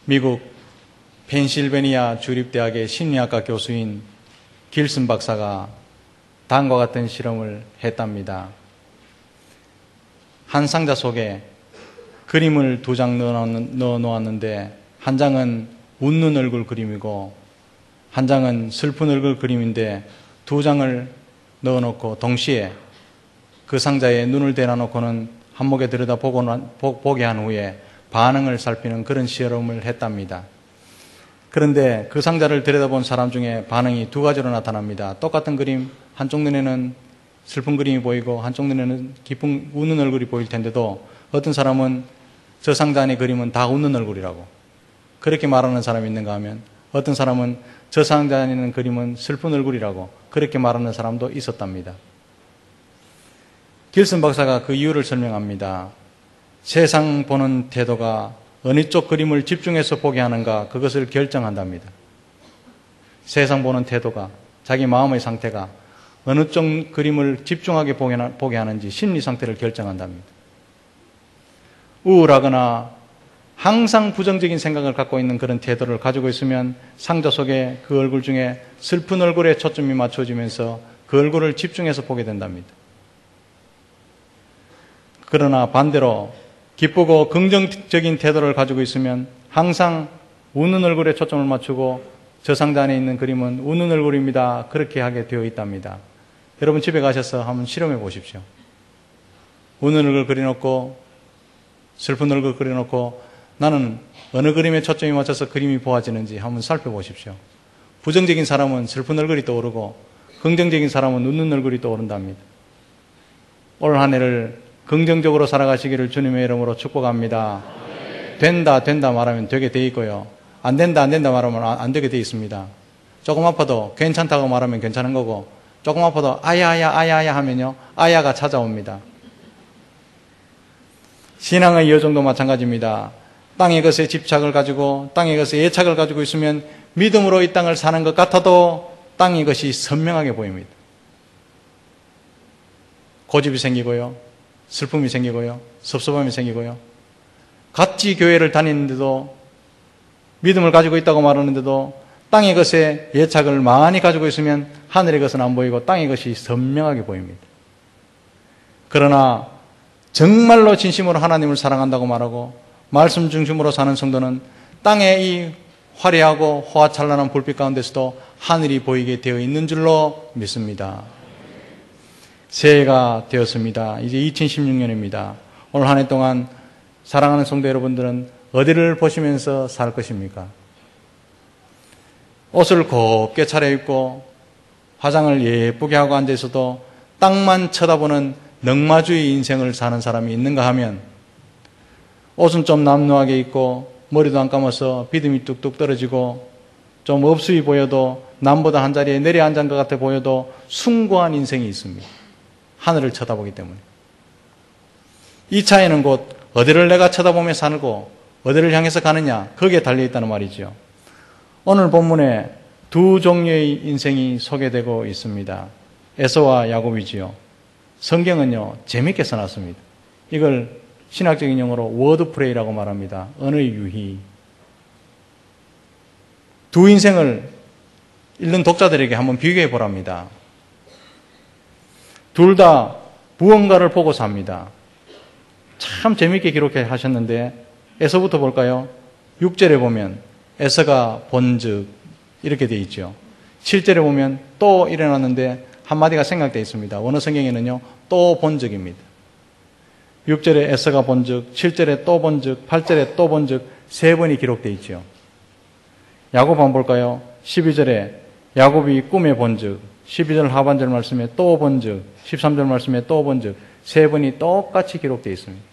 미국 펜실베니아 주립대학의 심리학과 교수인 길슨 박사가 다음과 같은 실험을 했답니다. 한 상자 속에 그림을 2장 넣어 놓았는데 한 장은 웃는 얼굴 그림이고 한 장은 슬픈 얼굴 그림인데 2장을 넣어놓고 동시에 그 상자에 눈을 대놔놓고는 한목에 보게 한 후에 반응을 살피는 그런 실험을 했답니다. 그런데 그 상자를 들여다본 사람 중에 반응이 2가지로 나타납니다. 똑같은 그림, 한쪽 눈에는 슬픈 그림이 보이고 한쪽 눈에는 기쁜 웃는 얼굴이 보일 텐데도 어떤 사람은 저 상자 안의 그림은 다 웃는 얼굴이라고 그렇게 말하는 사람이 있는가 하면 어떤 사람은 저 상자 안에 있는 그림은 슬픈 얼굴이라고 그렇게 말하는 사람도 있었답니다. 길슨 박사가 그 이유를 설명합니다. 세상 보는 태도가 어느 쪽 그림을 집중해서 보게 하는가 그것을 결정한답니다. 세상 보는 태도가 자기 마음의 상태가 어느 쪽 그림을 집중하게 보게 하는지 심리 상태를 결정한답니다. 우울하거나 항상 부정적인 생각을 갖고 있는 그런 태도를 가지고 있으면 상자 속에 그 얼굴 중에 슬픈 얼굴에 초점이 맞춰지면서 그 얼굴을 집중해서 보게 된답니다. 그러나 반대로 기쁘고 긍정적인 태도를 가지고 있으면 항상 웃는 얼굴에 초점을 맞추고 저 상자 안에 있는 그림은 웃는 얼굴입니다. 그렇게 하게 되어 있답니다. 여러분 집에 가셔서 한번 실험해 보십시오. 웃는 얼굴 그려놓고 슬픈 얼굴 그려놓고 나는 어느 그림에 초점이 맞춰서 그림이 보아지는지 한번 살펴보십시오. 부정적인 사람은 슬픈 얼굴이 떠오르고 긍정적인 사람은 웃는 얼굴이 떠오른답니다. 올 한 해를 긍정적으로 살아가시기를 주님의 이름으로 축복합니다. 된다 말하면 되게 돼 있고요. 안 된다 말하면 안 되게 돼 있습니다. 조금 아파도 괜찮다고 말하면 괜찮은 거고 조금 아파도 아야야 하면요 아야가 찾아옵니다. 신앙의 여정도 마찬가지입니다. 땅의 것에 집착을 가지고 땅의 것에 애착을 가지고 있으면 믿음으로 이 땅을 사는 것 같아도 땅의 것이 선명하게 보입니다. 고집이 생기고요. 슬픔이 생기고요. 섭섭함이 생기고요. 같이 교회를 다니는데도 믿음을 가지고 있다고 말하는데도 땅의 것에 애착을 많이 가지고 있으면 하늘의 것은 안 보이고 땅의 것이 선명하게 보입니다. 그러나 정말로 진심으로 하나님을 사랑한다고 말하고 말씀 중심으로 사는 성도는 땅의 이 화려하고 호화찬란한 불빛 가운데서도 하늘이 보이게 되어 있는 줄로 믿습니다. 새해가 되었습니다. 이제 2016년입니다. 오늘 한 해 동안 사랑하는 성도 여러분들은 어디를 보시면서 살 것입니까? 옷을 곱게 차려입고 화장을 예쁘게 하고 앉아있어도 땅만 쳐다보는 넉마주의 인생을 사는 사람이 있는가 하면 옷은 좀 남루하게 입고 머리도 안 감아서 비듬이 뚝뚝 떨어지고 좀 업수이 보여도 남보다 한 자리에 내려앉은 것 같아 보여도 숭고한 인생이 있습니다. 하늘을 쳐다보기 때문에. 이 차이는 곧 어디를 내가 쳐다보며 살고 어디를 향해서 가느냐 거기에 달려있다는 말이죠. 오늘 본문에 2 종류의 인생이 소개되고 있습니다. 에서와 야곱이지요. 성경은요 재밌게 써놨습니다. 이걸 신학적인 용어로 워드프레이라고 말합니다. 언어의 유희. 2 인생을 읽는 독자들에게 한번 비교해 보랍니다. 둘 다 무언가를 보고 삽니다. 참 재밌게 기록해 하셨는데 에서부터 볼까요? 6절에 보면 에서가 본즉 이렇게 되어 있죠. 7절에 보면 또 일어났는데 한마디가 생략되어 있습니다. 원어 성경에는요 또 본즉입니다. 6절에 에서가 본즉, 7절에 또 본즉, 8절에 또 본즉 3번이 기록되어 있죠. 야곱 한번 볼까요? 12절에 야곱이 꿈에 본즉, 12절 하반절 말씀에 또 본즉, 13절 말씀에 또 본즉 3번이 똑같이 기록되어 있습니다.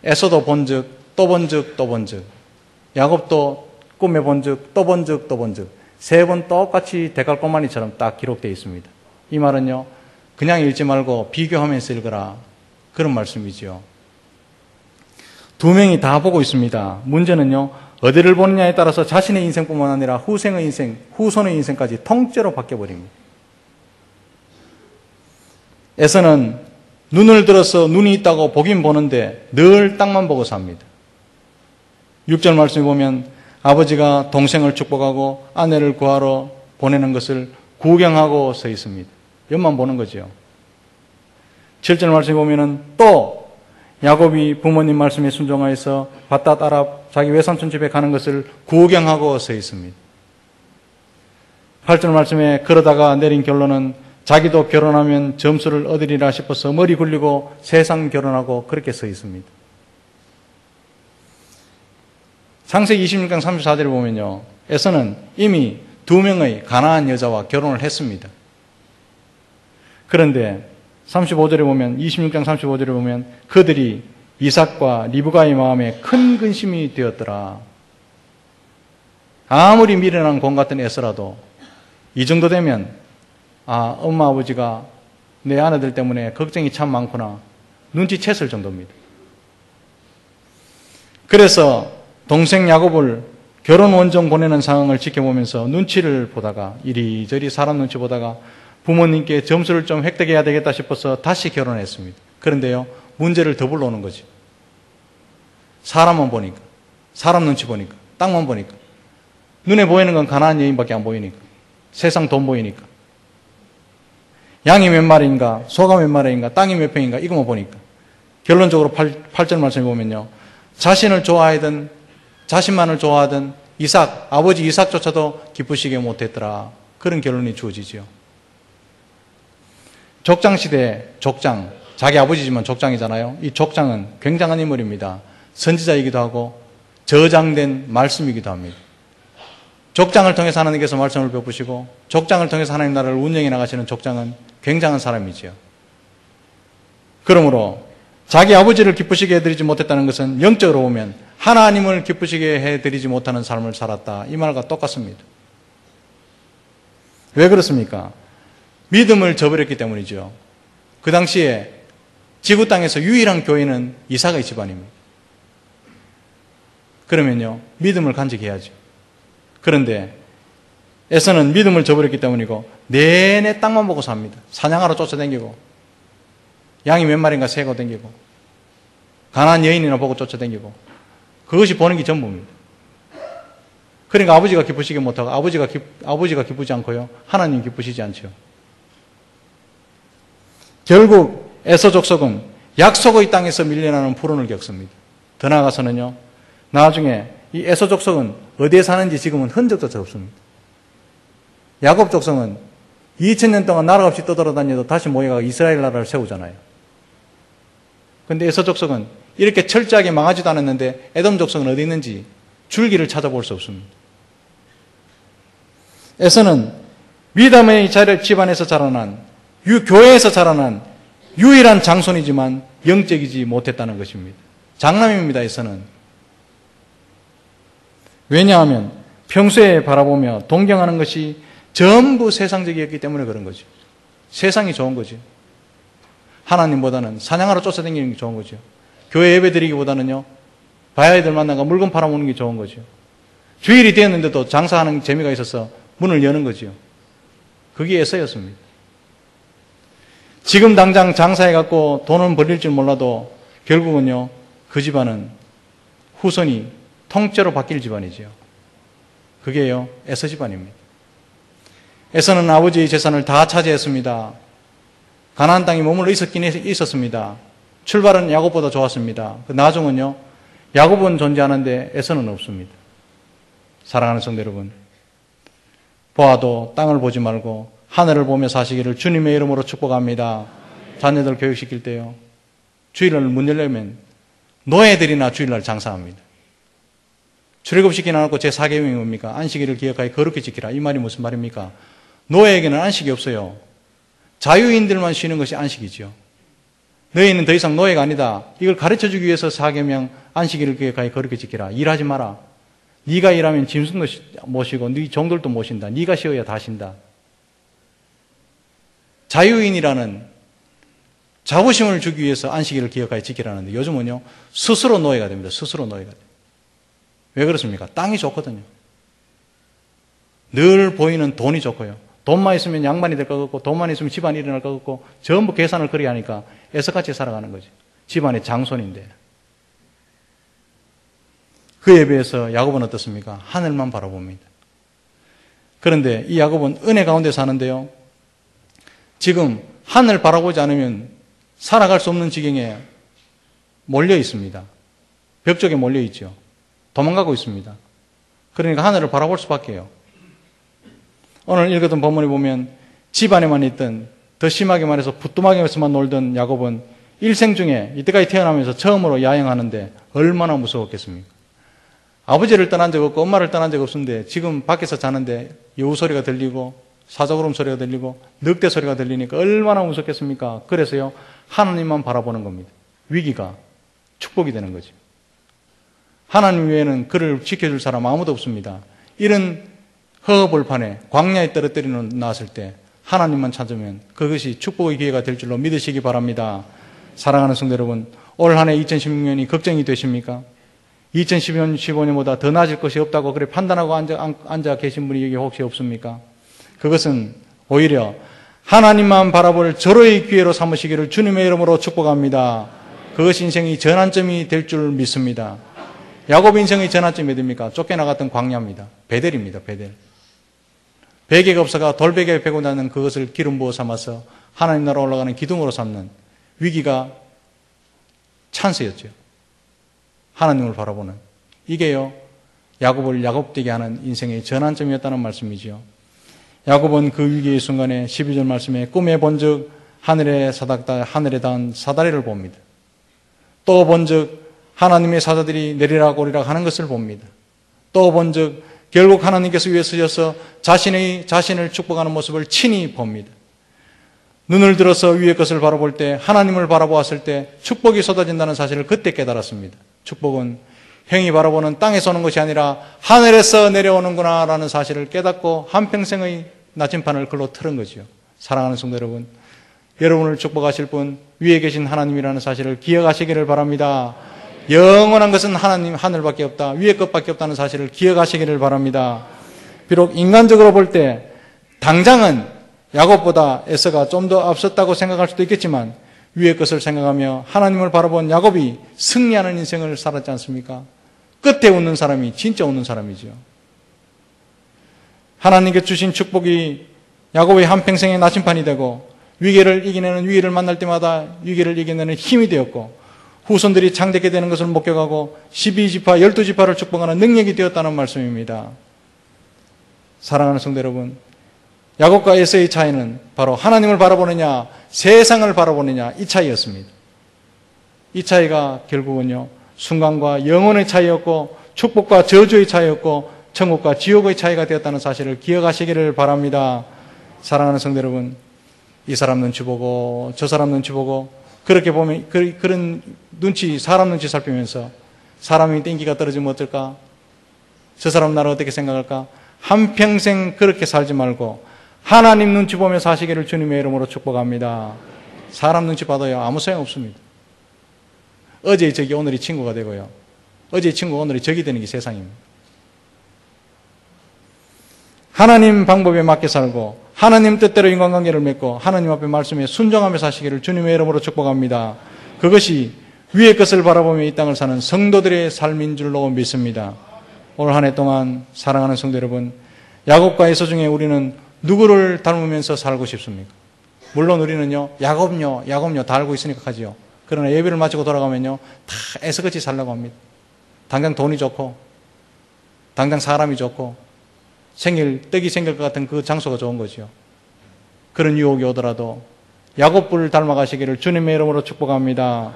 에서도 본즉, 또 본즉, 또 본즉. 야곱도 꿈에 본즉, 또 본즉, 또 본즉. 3번 똑같이 데칼코마니처럼 딱 기록되어 있습니다. 이 말은요, 그냥 읽지 말고 비교하면서 읽으라. 그런 말씀이지요. 2명이 다 보고 있습니다. 문제는요, 어디를 보느냐에 따라서 자신의 인생뿐만 아니라 후생의 인생, 후손의 인생까지 통째로 바뀌어버립니다. 에서는 눈을 들어서 눈이 있다고 보긴 보는데 늘 땅만 보고 삽니다. 6절 말씀에 보면 아버지가 동생을 축복하고 아내를 구하러 보내는 것을 구경하고 서 있습니다. 옆만 보는 거죠. 7절 말씀에 보면은 또 야곱이 부모님 말씀에 순종하여서 밧닷 아랍 자기 외삼촌 집에 가는 것을 구경하고 서 있습니다. 8절 말씀에 그러다가 내린 결론은 자기도 결혼하면 점수를 얻으리라 싶어서 머리 굴리고 세상 결혼하고 그렇게 서 있습니다. 창세기 26장 34절에 보면요, 에서는 이미 2명의 가나안 여자와 결혼을 했습니다. 그런데 35절에 보면, 26장 35절에 보면 그들이 이삭과 리브가의 마음에 큰 근심이 되었더라. 아무리 미련한 공 같은 에서라도 이 정도 되면 엄마 아버지가 내 아내들 때문에 걱정이 참 많구나 눈치챘을 정도입니다. 그래서 동생 야곱을 결혼 원정 보내는 상황을 지켜보면서 눈치를 보다가 이리저리 사람 눈치 보다가 부모님께 점수를 좀 획득해야 되겠다 싶어서 다시 결혼했습니다. 그런데요, 문제를 더 불러오는 거지. 사람만 보니까, 사람 눈치 보니까, 땅만 보니까, 눈에 보이는 건 가나안 여인밖에 안 보이니까, 세상 돈 보이니까, 양이 몇 마리인가, 소가 몇 마리인가, 땅이 몇 평인가 이것만 보니까 결론적으로 8절 말씀에 보면요, 자신을 좋아하던, 자신만을 좋아하던 이삭, 아버지 이삭조차도 기쁘시게 못했더라. 그런 결론이 주어지죠. 족장시대 족장, 자기 아버지지만 족장이잖아요. 이 족장은 굉장한 인물입니다. 선지자이기도 하고 저장된 말씀이기도 합니다. 족장을 통해서 하나님께서 말씀을 베푸시고 족장을 통해서 하나님 나라를 운영해 나가시는 족장은 굉장한 사람이지요. 그러므로 자기 아버지를 기쁘시게 해드리지 못했다는 것은 영적으로 보면 하나님을 기쁘시게 해드리지 못하는 삶을 살았다. 이 말과 똑같습니다. 왜 그렇습니까? 믿음을 저버렸기 때문이죠. 그 당시에 지구 땅에서 유일한 교회는 이삭의 집안입니다. 그러면요, 믿음을 간직해야죠. 그런데 에서는 믿음을 저버렸기 때문이고 내내 땅만 보고 삽니다. 사냥하러 쫓아다니고 양이 몇 마리인가 세고 다니고 가난한 여인이나 보고 쫓아다니고 그것이 보는 게 전부입니다. 그러니까 아버지가 기쁘시게 못하고 아버지가 기쁘지 않고요, 하나님 기쁘시지 않죠. 결국 에서 족속은 약속의 땅에서 밀려나는 불운을 겪습니다. 더 나아가서는요, 나중에 이 에서 족속은 어디에 사는지 지금은 흔적조차 없습니다. 야곱 족속은 2000년 동안 나라 없이 떠돌아다녀도 다시 모여가 이스라엘 나라를 세우잖아요. 그런데 에서 족속은 이렇게 철저하게 망하지도 않았는데 에돔 족속은 어디 있는지 줄기를 찾아볼 수 없습니다. 에서는 미담의 집안에서 자라난 교회에서 자라난 유일한 장손이지만 영적이지 못했다는 것입니다. 장남입니다. 에서는. 왜냐하면 평소에 바라보며 동경하는 것이 전부 세상적이었기 때문에 그런 거죠. 세상이 좋은 거죠. 하나님보다는 사냥하러 쫓아다니는 게 좋은 거죠. 교회 예배 드리기보다는요, 바야이들 만나가 물건 팔아먹는 게 좋은 거죠. 주일이 되었는데도 장사하는 재미가 있어서 문을 여는 거죠. 그게 에서였습니다. 지금 당장 장사해갖고 돈은 벌릴 줄 몰라도 결국은요, 그 집안은 후손이 통째로 바뀔 집안이지요. 그게요, 에서 집안입니다. 에서는 아버지의 재산을 다 차지했습니다. 가나안 땅에 머물러 있었긴 있었습니다. 출발은 야곱보다 좋았습니다. 그 나중은요, 야곱은 존재하는데 에서는 없습니다. 사랑하는 성도 여러분, 보아도 땅을 보지 말고 하늘을 보며 사시기를 주님의 이름으로 축복합니다. 자녀들 교육시킬 때요, 주일날 문 열려면 노예들이나 주일날 장사합니다. 출애굽시키지 않았고 제4계명이 뭡니까? 안식일을 기억하여 거룩히 지키라. 이 말이 무슨 말입니까? 노예에게는 안식이 없어요. 자유인들만 쉬는 것이 안식이죠. 너희는 더 이상 노예가 아니다. 이걸 가르쳐주기 위해서 4계명 안식일을 기억하여 거룩히 지키라. 일하지 마라. 네가 일하면 짐승도 모시고 네 종들도 모신다. 네가 쉬어야 다 쉰다. 자유인이라는 자부심을 주기 위해서 안식일을 기억하여 지키라는데 요즘은요, 스스로 노예가 됩니다. 스스로 노예가 돼요. 왜 그렇습니까? 땅이 좋거든요. 늘 보이는 돈이 좋고요. 돈만 있으면 양반이 될 것 같고, 돈만 있으면 집안이 일어날 것 같고, 전부 계산을 그리 하니까 애석같이 살아가는 거죠. 집안의 장손인데. 그에 비해서 야곱은 어떻습니까? 하늘만 바라봅니다. 그런데 이 야곱은 은혜 가운데 사는데요. 지금 하늘 바라보지 않으면 살아갈 수 없는 지경에 몰려 있습니다. 벽 쪽에 몰려 있죠. 도망가고 있습니다. 그러니까 하늘을 바라볼 수밖에요. 오늘 읽었던 본문에 보면 집안에만 있던, 더 심하게 말해서 부뚜막에서만 놀던 야곱은 일생 중에 이때까지 태어나면서 처음으로 야영하는데 얼마나 무서웠겠습니까? 아버지를 떠난 적 없고 엄마를 떠난 적 없었는데 지금 밖에서 자는데 여우 소리가 들리고 사자구름 소리가 들리고 늑대 소리가 들리니까 얼마나 무섭겠습니까? 그래서요, 하나님만 바라보는 겁니다. 위기가 축복이 되는 거죠. 하나님 외에는 그를 지켜줄 사람 아무도 없습니다. 이런 허허벌판에 광야에 떨어뜨려 놨을 때 하나님만 찾으면 그것이 축복의 기회가 될 줄로 믿으시기 바랍니다. 사랑하는 성도 여러분, 올 한 해 2016년이 걱정이 되십니까? 2015년보다 더 나아질 것이 없다고 그래 판단하고 앉아 계신 분이 여기 혹시 없습니까? 그것은 오히려 하나님만 바라볼 절호의 기회로 삼으시기를 주님의 이름으로 축복합니다. 그것이 인생의 전환점이 될 줄 믿습니다. 야곱 인생의 전환점이 어디입니까? 쫓겨나갔던 광야입니다. 베델입니다. 베델. 베개가 없어가 돌베개에 베고 나는 그것을 기름 부어 삼아서 하나님 나라 올라가는 기둥으로 삼는 위기가 찬스였죠. 하나님을 바라보는. 이게요, 야곱을 야곱되게 하는 인생의 전환점이었다는 말씀이죠. 야곱은 그 위기의 순간에 12절 말씀에 꿈에 본즉 하늘에 닿은 사다리를 봅니다. 또 본즉 하나님의 사자들이 내리락 오리락 하는 것을 봅니다. 또 본즉 결국 하나님께서 위에 서셔서 자신을 축복하는 모습을 친히 봅니다. 눈을 들어서 위의 것을 바라볼 때, 하나님을 바라보았을 때 축복이 쏟아진다는 사실을 그때 깨달았습니다. 축복은 형이 바라보는 땅에서 오는 것이 아니라 하늘에서 내려오는구나 라는 사실을 깨닫고 한평생의 나침판을 글로 틀은 거죠. 사랑하는 성도 여러분, 여러분을 축복하실 분 위에 계신 하나님이라는 사실을 기억하시기를 바랍니다. 영원한 것은 하나님 하늘밖에 없다, 위의 것밖에 없다는 사실을 기억하시기를 바랍니다. 비록 인간적으로 볼 때 당장은 야곱보다 에서가 좀 더 앞섰다고 생각할 수도 있겠지만 위의 것을 생각하며 하나님을 바라본 야곱이 승리하는 인생을 살았지 않습니까? 끝에 웃는 사람이 진짜 웃는 사람이죠. 하나님께 주신 축복이 야곱의 한평생의 나침판이 되고 위기를 이겨내는 위기를 만날 때마다 위기를 이겨내는 힘이 되었고 후손들이 창대케 되는 것을 목격하고 12지파 12지파를 축복하는 능력이 되었다는 말씀입니다. 사랑하는 성도 여러분, 야곱과 에서의 차이는 바로 하나님을 바라보느냐 세상을 바라보느냐 이 차이였습니다. 이 차이가 결국은요, 순간과 영혼의 차이였고 축복과 저주의 차이였고 천국과 지옥의 차이가 되었다는 사실을 기억하시기를 바랍니다. 사랑하는 성도 여러분, 이 사람 눈치 보고 저 사람 눈치 보고 그렇게 보면 그런 눈치, 사람 눈치 살피면서 사람이 땡기가 떨어지면 어떨까? 저 사람 나를 어떻게 생각할까? 한평생 그렇게 살지 말고 하나님 눈치 보며 사시기를 주님의 이름으로 축복합니다. 사람 눈치 봐도요, 아무 소용 없습니다. 어제의 적이 오늘이 친구가 되고요, 어제의 친구가 오늘이 적이 되는 게 세상입니다. 하나님 방법에 맞게 살고 하나님 뜻대로 인간관계를 맺고 하나님 앞에 말씀에 순종하며 사시기를 주님의 이름으로 축복합니다. 그것이 위의 것을 바라보며 이 땅을 사는 성도들의 삶인 줄로 믿습니다. 오늘 한 해 동안 사랑하는 성도 여러분, 야곱과 에서 중에 우리는 누구를 닮으면서 살고 싶습니까? 물론 우리는요, 야곱요 다 알고 있으니까 하지요. 그러나 예배를 마치고 돌아가면요, 다 에서같이 살려고 합니다. 당장 돈이 좋고 당장 사람이 좋고 떡이 생길 것 같은 그 장소가 좋은 거죠. 그런 유혹이 오더라도 야곱을 닮아가시기를 주님의 이름으로 축복합니다.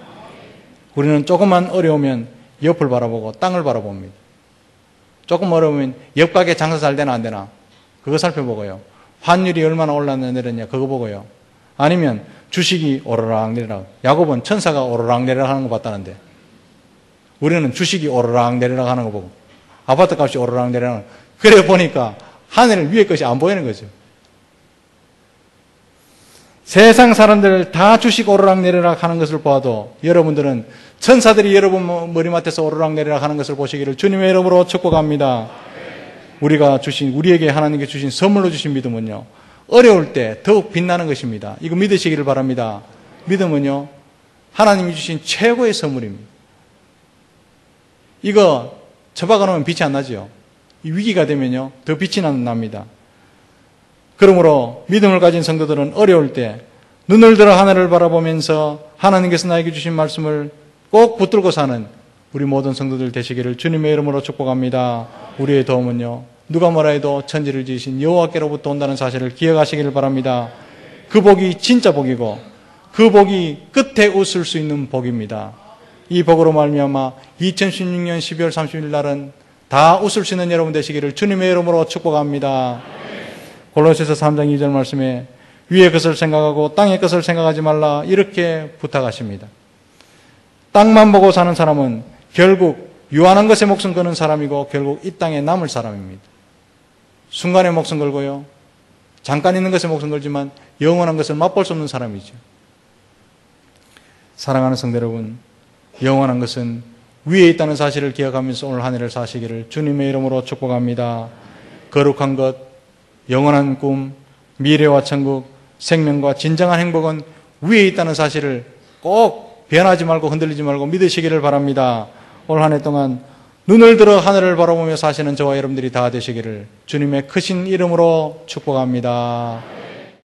우리는 조금만 어려우면 옆을 바라보고 땅을 바라봅니다. 조금 어려우면 옆 가게 장사 잘 되나 안 되나 그거 살펴보고요. 환율이 얼마나 올랐냐 내렸냐 그거 보고요. 아니면 주식이 오르락내리락. 야곱은 천사가 오르락내리락 하는 거 봤다는데 우리는 주식이 오르락내리락 하는 거 보고 아파트 값이 오르락내리락. 그래 보니까 하늘 위에 것이 안 보이는 거죠. 세상 사람들 다 주식 오르락내리락 하는 것을 보아도 여러분들은 천사들이 여러분 머리맡에서 오르락내리락 하는 것을 보시기를 주님의 이름으로 축복합니다. 우리에게 하나님께 주신 선물로 주신 믿음은요, 어려울 때 더욱 빛나는 것입니다. 이거 믿으시기를 바랍니다. 믿음은요, 하나님이 주신 최고의 선물입니다. 이거 처박아 놓으면 빛이 안 나죠. 이 위기가 되면요, 더 빛이 납니다. 그러므로 믿음을 가진 성도들은 어려울 때 눈을 들어 하늘을 바라보면서 하나님께서 나에게 주신 말씀을 꼭 붙들고 사는 우리 모든 성도들 되시기를 주님의 이름으로 축복합니다. 우리의 도움은요, 누가 뭐라 해도 천지를 지으신 여호와께로부터 온다는 사실을 기억하시기를 바랍니다. 그 복이 진짜 복이고 그 복이 끝에 웃을 수 있는 복입니다. 이 복으로 말미암아 2016년 12월 30일 날은 다 웃을 수 있는 여러분 되시기를 주님의 이름으로 축복합니다. 골로새서 3장 2절 말씀에 위의 것을 생각하고 땅의 것을 생각하지 말라 이렇게 부탁하십니다. 땅만 보고 사는 사람은 결국 유한한 것에 목숨 거는 사람이고 결국 이 땅에 남을 사람입니다. 순간에 목숨 걸고요, 잠깐 있는 것에 목숨 걸지만 영원한 것을 맛볼 수 없는 사람이죠. 사랑하는 성도 여러분, 영원한 것은 위에 있다는 사실을 기억하면서 오늘 한 해를 사시기를 주님의 이름으로 축복합니다. 거룩한 것, 영원한 꿈, 미래와 천국, 생명과 진정한 행복은 위에 있다는 사실을 꼭 변하지 말고 흔들리지 말고 믿으시기를 바랍니다. 올 한 해 동안 눈을 들어 하늘을 바라보며 사시는 저와 여러분들이 다 되시기를 주님의 크신 이름으로 축복합니다.